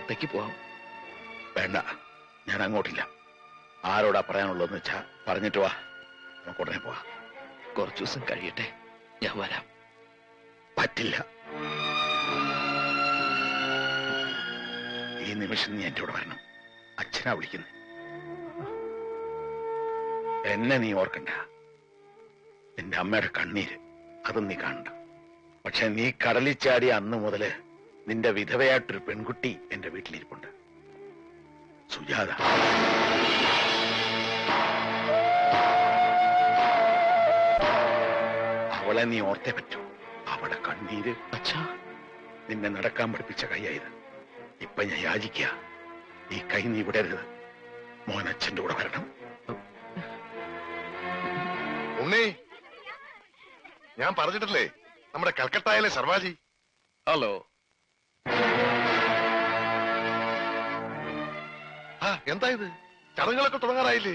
പുറത്തേക്ക് പോവാം. വേണ്ട, ഞാൻ അങ്ങോട്ടില്ല. ആരോടാ പറയാനുള്ളതെന്ന് വെച്ചാ പറഞ്ഞിട്ട് വാ, നമുക്ക് ഉടനെ പോവാം. കുറച്ചു ദിവസം കഴിയട്ടെ, ഞാൻ വരാം. പറ്റില്ല. ഈ നിമിഷം നീ എന്റെ കൂടെ വരണം. അച്ഛനാ വിളിക്കുന്നത്. എന്നെ നീ ഓർക്കണ്ട. നിന്റെ അമ്മയുടെ കണ്ണീര് അതും നീ കാണണ്ട. പക്ഷെ നീ കടലിൽ ചാടിയ അന്ന് മുതല് നിന്റെ വിധവയായിട്ടൊരു പെൺകുട്ടി എന്റെ വീട്ടിലിരിപ്പുണ്ട്, സുജാത. അവളെ നീ ഓർത്തേ പറ്റൂ. അവളെ കണ്ണീര് അച്ഛാ, നിന്നെ നടക്കാൻ പഠിപ്പിച്ച കൈയായത്. ഇപ്പൊ ഞാൻ യാചിക്കുക, ഈ കൈ നീ വിടരുത്. മോൻ അച്ഛന്റെ കൂടെ വരണം. ഉണ്ണി, ഞാൻ പറഞ്ഞിട്ടില്ലേ നമ്മുടെ കൽക്കട്ടയിലെ സർവാജി? ഹലോ. ആ, എന്താ ഇത്? ചടങ്ങുകളൊക്കെ തുടങ്ങാറായില്ലേ?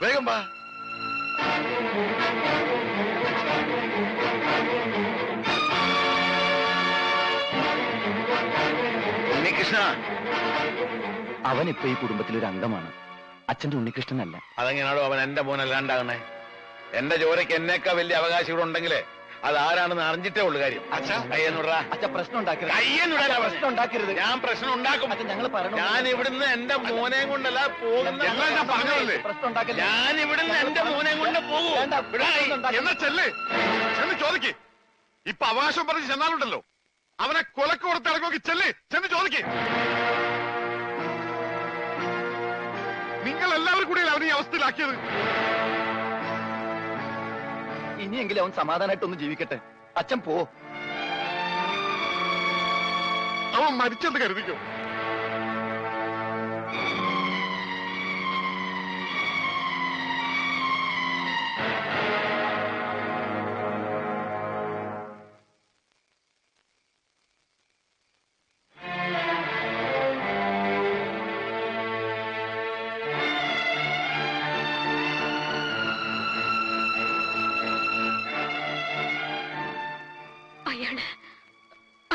വേഗം വാ. ഉണ്ണികൃഷ്ണ, അവനിപ്പോ ഈ കുടുംബത്തിലൊരു അംഗമാണ്. അച്ഛന്റെ ഉണ്ണികൃഷ്ണനല്ല. അതെങ്ങനെയാണോ അവൻ എന്റെ മോനല്ലാണ്ടാകണേ? എന്റെ ജോലിക്ക് എന്നേക്കാ വലിയ അവകാശം ഇവിടെ ഉണ്ടെങ്കിലേ അതാരാണെന്ന് അറിഞ്ഞിട്ടേ ഉള്ളു കാര്യം. പ്രശ്നം ഉണ്ടാക്കരുത്. ഞാൻ പ്രശ്നം ഉണ്ടാക്കും. ഞാൻ ഇവിടുന്ന് എന്റെ മോനെ കൊണ്ടല്ല പോകുന്നത്. ഞാൻ ഇവിടുന്ന് എന്റെ മോനെ കൊണ്ട് പോകും. എന്നാ ചെല്ല്, ചെന്ന് ചോദിക്ക്. ഇപ്പൊ അവകാശം പറഞ്ഞ് ചെന്നാലുണ്ടല്ലോ, അവനെ കൊലക്ക് കൊടുത്ത് ഇറങ്ങി. ചെല്ല്, ചെന്ന് ചോദിക്ക്. നിങ്ങൾ എല്ലാവരും കൂടി അവനെ ഈ അവസ്ഥയിലാക്കിയത്. ഇനിയെങ്കിലും അവൻ സമാധാനമായിട്ടൊന്ന് ജീവിക്കട്ടെ. അച്ഛൻ പോ. അവൻ മരിച്ചെന്ന് കരുതിക്കോ.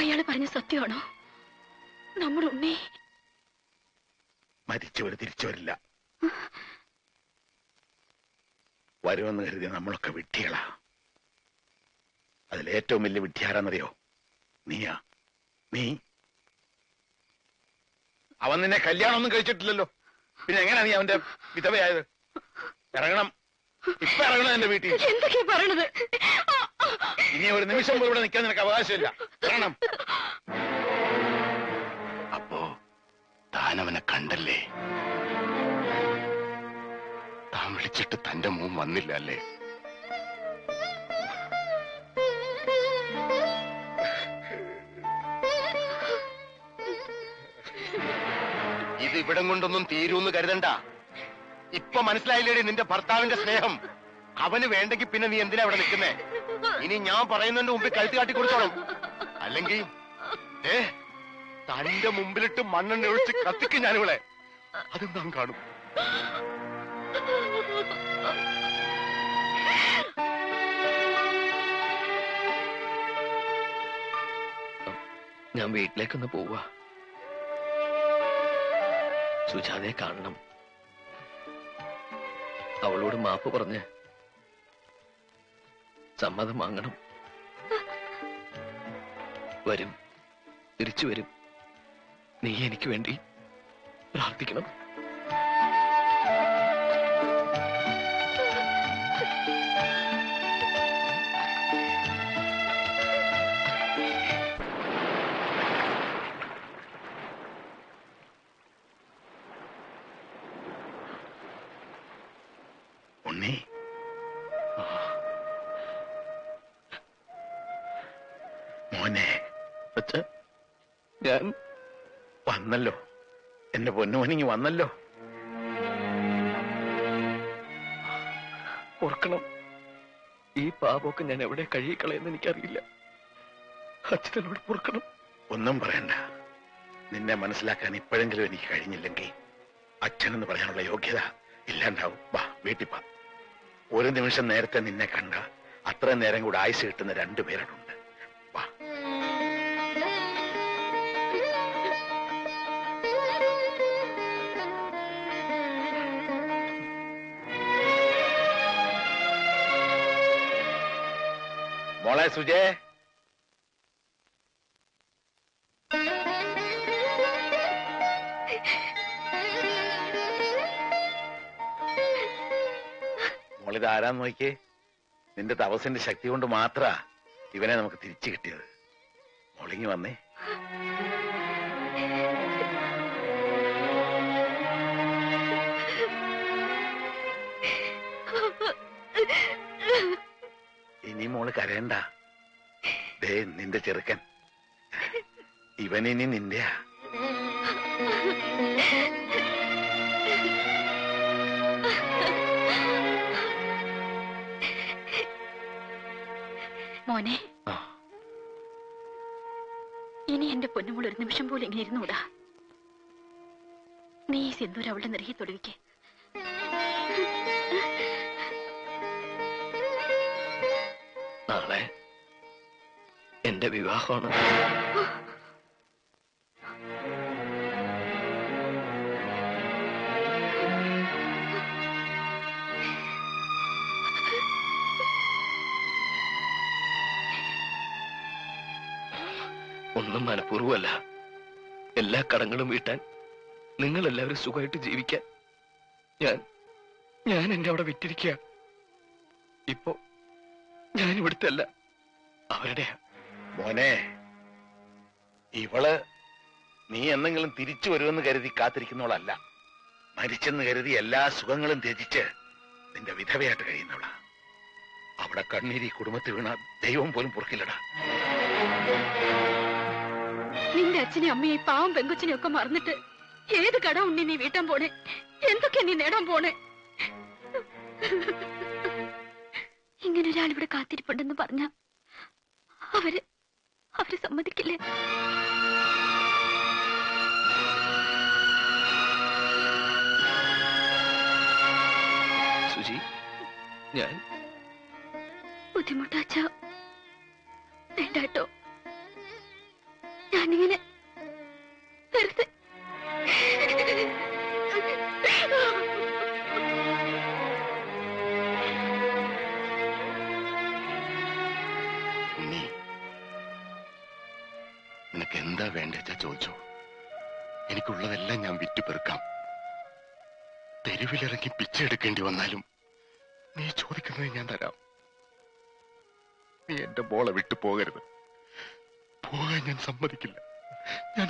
അയാള് പറഞ്ഞ സത്യമാണോ? നമ്മുടെ ഉണ്ണി മരിച്ചവര് തിരിച്ചു വരില്ല. വരുമെന്ന് കരുതി നമ്മളൊക്കെ വിഡ്ഢികളാ. അതിലേറ്റവും വലിയ വിഡ്ഢിയാരാന്നറിയോ? നീയാ. നീ അവൻ നിന്നെ കല്യാണം ഒന്നും കഴിച്ചിട്ടില്ലല്ലോ, പിന്നെ എങ്ങനെയാ നീ അവന്റെ വിധവയായത്? ഇറങ്ങണം, ഇപ്പൊ ഇറങ്ങണം എന്റെ വീട്ടിൽ. എന്തൊക്കെയാ പറയണത്? ഇനി ഒരു നിമിഷം പോലും ഇവിടെ നിൽക്കാൻ നിനക്ക് അവകാശമില്ല. ഇറങ്ങണം. അപ്പോ താനവനെ കണ്ടല്ലേ? താൻ വിളിച്ചിട്ട് തന്റെ മോൻ വന്നില്ല അല്ലേ? ഇത് ഇവിടം കൊണ്ടൊന്നും തീരൂന്ന് കരുതണ്ട. ഇപ്പൊ മനസ്സിലായില്ലേടി നിന്റെ ഭർത്താവിന്റെ സ്നേഹം? അവന് വേണ്ടെങ്കിൽ പിന്നെ നീ എന്തിനാ ഇവിടെ നിൽക്കുന്നേ? ഇനി ഞാൻ പറയുന്നതിന്റെ മുമ്പിൽ കഴുത്ത് കാട്ടി കൊടുത്തോളും. അല്ലെങ്കിൽ തന്റെ മുമ്പിലിട്ട് മണ്ണെണ്ണ ഒഴിച്ച് കത്തിക്കും ഞാനിവിടെ. അതും നാം കാണും. ഞാൻ വീട്ടിലേക്കൊന്ന് പോവാ. സുജാതയെ കാണണം. അവളോട് മാപ്പ് പറഞ്ഞ് സമ്മതം വാങ്ങണം. വരും, തിരിച്ചു വരും. നീ എനിക്ക് വേണ്ടി പ്രാർത്ഥിക്കണം. ഉണ്ണി, മോനെ. ഞാൻ വന്നല്ലോ, എന്റെ പൊന്നുമോനിങ്ങി വന്നല്ലോ. ഓർക്കണം, ഈ പാപമൊക്കെ ഞാൻ എവിടെ കഴുകിക്കളയെന്ന് എനിക്കറിയില്ല. അച്ഛനോട് ഓർക്കണം. ഒന്നും പറയണ്ട. നിന്നെ മനസ്സിലാക്കാൻ ഇപ്പോഴെങ്കിലും എനിക്ക് കഴിഞ്ഞില്ലെങ്കിൽ അച്ഛനെന്ന് പറയാനുള്ള യോഗ്യത ഇല്ലാണ്ടാവും. വാ, വീട്ടിൽ വാ. ഒരു നിമിഷം നേരത്തെ നിന്നെ കണ്ട അത്രയും നേരം കൂടെ ആയുസ് കിട്ടുന്ന 2 പേരുണ്ട്. വാ. മോളെ സുജേ, മോളിത് ആരാന്ന് നോക്കിയേ. നിന്റെ തപസ്സിന്റെ ശക്തി കൊണ്ട് മാത്ര ഇവനെ നമുക്ക് തിരിച്ചു കിട്ടിയത്. മോളിങ്ങി വന്നേ. ഇനി മോള് കരയണ്ട. ദേ നിന്റെ ചെറുക്കൻ, ഇവനിനി നിന്റെയാ. മോനെ, ഇനി എന്റെ പൊന്നുമോൾ ഒരു നിമിഷം പോലും ഇങ്ങനെ ഇരുന്നൂടാ. നീ ഈ സിന്ദൂരം അവളുടെ നിറയെ തൊടുവിക്ക്. നാളെ എന്റെ വിവാഹമാണ്. ഒന്നും മനഃപൂർവ്വമല്ല. എല്ലാ കടങ്ങളും വീട്ടാൻ, നിങ്ങൾ എല്ലാവരും സുഖമായിട്ട് ജീവിക്കാൻ ഞാൻ എന്നെ അവിടെ വിറ്റിരിക്കുക. ഇപ്പോ ഞാൻ ഇവിടുത്തെ അല്ല, അവരുടെയാ. മോനെ, ഇവള് നീ എന്തെങ്കിലും തിരിച്ചു വരുമെന്ന് കരുതി കാത്തിരിക്കുന്നവളല്ല. മരിച്ചെന്ന് കരുതി എല്ലാ സുഖങ്ങളും ത്യജിച്ച് നിന്റെ വിധവയായിട്ട് കഴിയുന്നവളാ. അവിടെ കണ്ണീരി കുടുംബത്തിൽ വീണ ദൈവം പോലും പൊറുക്കില്ലടാ. നിന്റെ അച്ഛനെ അമ്മയെ പാവം പെങ്കൊച്ചിനെ ഒക്കെ മറന്നിട്ട് ഏത് കട ഉണ്ണി നീ വീട്ടാൻ പോണേ? എന്തൊക്കെയാ നീ നേടാൻ പോണേ? ഇങ്ങനെ ഒരാൾ ഇവിടെ കാത്തിരിപ്പുണ്ടെന്ന് പറഞ്ഞ അവര് സമ്മതിക്കില്ലേ? സുജി, ഞാൻ ബുദ്ധിമുട്ടാച്ച വേണ്ടാട്ടോ. ഞാനിങ്ങനെ വെറുതെ ഉണ്ണി, നിനക്ക് എന്താ വേണ്ടേച്ചാ ചോദിച്ചോ. എനിക്കുള്ളതെല്ലാം ഞാൻ വിറ്റു പെറുക്കാം. തെരുവിലിറങ്ങി പിച്ചെടുക്കേണ്ടി വന്നാലും നീ ചോദിക്കുന്നത് ഞാൻ തരാം. നീ എന്റെ മോളെ വിട്ടു പോകരുത്. പോകാൻ ഞാൻ സമ്മതിക്കില്ല. ഞാൻ